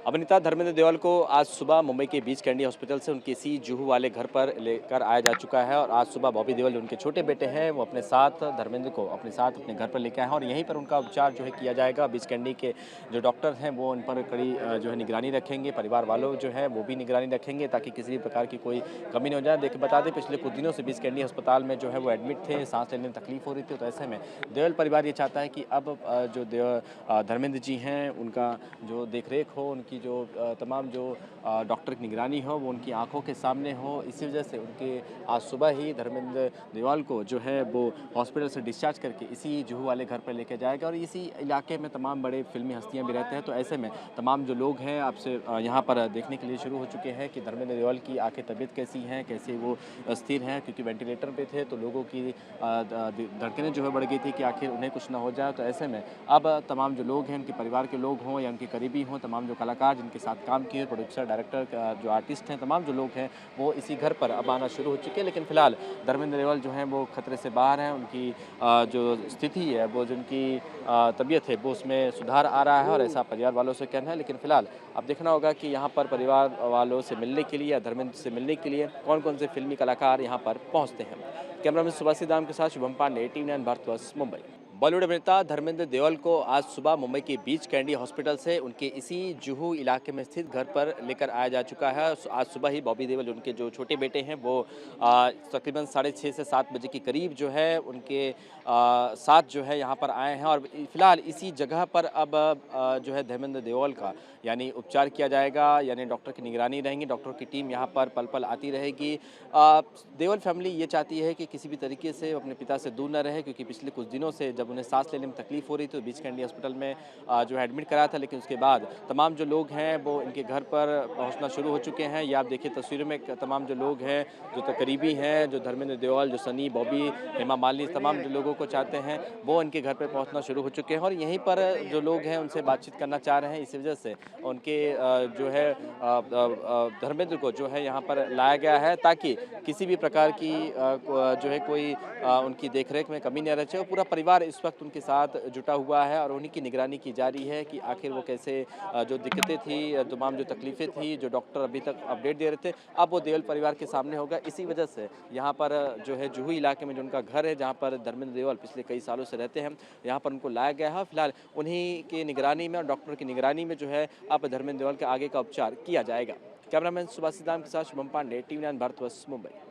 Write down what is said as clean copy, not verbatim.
अभिनेता धर्मेंद्र देओल को आज सुबह मुंबई के बीच कैंडी हॉस्पिटल से उनके सी जुहू वाले घर पर लेकर आया जा चुका है और आज सुबह बॉबी देओल उनके छोटे बेटे हैं वो अपने साथ धर्मेंद्र को अपने साथ अपने घर पर लेकर आए हैं और यहीं पर उनका उपचार जो है किया जाएगा। बीच कैंडी के जो डॉक्टर हैं वो उन पर कड़ी जो है निगरानी रखेंगे, परिवार वालों जो है वो भी निगरानी रखेंगे ताकि किसी भी प्रकार की कोई कमी नहीं हो जाए। देखिए बता दें पिछले कुछ दिनों से बीच कैंडी अस्पताल में जो है वो एडमिट थे, सांस लेने में तकलीफ हो रही थी। तो ऐसे में देओल परिवार ये चाहता है कि अब जो धर्मेंद्र जी हैं उनका जो देखरेख हो, उनकी जो तमाम जो डॉक्टर की निगरानी हो वो उनकी आंखों के सामने हो। इसी वजह से उनके आज सुबह ही धर्मेंद्र देओल को जो है वो हॉस्पिटल से डिस्चार्ज करके इसी जुहू वाले घर पर लेके जाएगा और इसी इलाके में तमाम बड़े फिल्मी हस्तियां भी रहते हैं। तो ऐसे में तमाम जो लोग हैं आपसे यहाँ पर देखने के लिए शुरू हो चुके हैं कि धर्मेंद्र देओल की आखिर तबीयत कैसी हैं, कैसे वो स्थिर हैं, क्योंकि वेंटिलेटर पे थे तो लोगों की धड़कनें जो है बढ़ गई थी कि आखिर उन्हें कुछ ना हो जाए। तो ऐसे में अब तमाम जो लोग हैं, उनके परिवार के लोग हों या उनके करीबी हों, तमाम जो कलाकार जिनके साथ काम किए, प्रोड्यूसर, डायरेक्टर, जो आर्टिस्ट हैं, तमाम जो लोग हैं वो इसी घर पर अब आना शुरू हो चुके हैं। लेकिन फिलहाल धर्मेंद्र देओल जो हैं वो खतरे से बाहर हैं। उनकी जो स्थिति है, वो जिनकी तबीयत है वो उसमें सुधार आ रहा है और ऐसा परिवार वालों से कहना है। लेकिन फिलहाल अब देखना होगा कि यहाँ पर परिवार वालों से मिलने के लिए या धर्मेंद्र से मिलने के लिए कौन कौन से फिल्मी कलाकार यहाँ पर पहुँचते हैं। कैमरामैन सुभाषित दाम के साथ शुभम पांडे, टीवी9 भारतवर्ष, मुंबई। बॉलीवुड अभिनेता धर्मेंद्र देओल को आज सुबह मुंबई के बीच कैंडी हॉस्पिटल से उनके इसी जुहू इलाके में स्थित घर पर लेकर आया जा चुका है। आज सुबह ही बॉबी देओल, उनके जो छोटे बेटे हैं, वो तकरीबन 6:30 से 7 बजे के करीब जो है उनके साथ जो है यहाँ पर आए हैं और फिलहाल इसी जगह पर अब जो है धर्मेंद्र देओल का यानी उपचार किया जाएगा, यानी डॉक्टर की निगरानी रहेंगी, डॉक्टरों की टीम यहाँ पर पल पल आती रहेगी। देओल फैमिली ये चाहती है कि किसी भी तरीके से अपने पिता से दूर न रहे, क्योंकि पिछले कुछ दिनों से जब उन्हें सांस लेने में तकलीफ हो रही थी तो बीच कैंडी हॉस्पिटल में जो है एडमिट कराया था। लेकिन उसके बाद तमाम जो लोग हैं वो इनके घर पर पहुंचना शुरू हो चुके हैं। ये आप देखिए तस्वीरों में तमाम जो लोग हैं, जो करीबी हैं, जो धर्मेंद्र देओल, जो सनी, बॉबी, हेमा मालिनी, तमाम जो लोगों को चाहते हैं वो इनके घर पर पहुँचना शुरू हो चुके हैं और यहीं पर जो लोग हैं उनसे बातचीत करना चाह रहे हैं। इसी वजह से उनके जो है धर्मेंद्र को जो है यहाँ पर लाया गया है ताकि किसी भी प्रकार की जो है कोई उनकी देखरेख में कमी नहीं रह जाए। पूरा परिवार इस वक्त उनके साथ जुटा हुआ है और उन्हीं की निगरानी की जा रही है कि आखिर वो कैसे जो दिक्कतें थी, तमाम जो तकलीफें थी, जो डॉक्टर अभी तक अपडेट दे रहे थे, अब वो देओल परिवार के सामने होगा। इसी वजह से यहाँ पर जो है जुहू इलाके में जो उनका घर है, जहाँ पर धर्मेंद्र देओल पिछले कई सालों से रहते हैं, यहाँ पर उनको लाया गया है। फिलहाल उन्हीं की निगरानी में और डॉक्टर की निगरानी में जो है अब धर्मेंद्र देओल के आगे का उपचार किया जाएगा। कैमरामैन सुभाषित दाम के साथ शुभम पांडे, टीवी9 भारतवर्ष, मुंबई।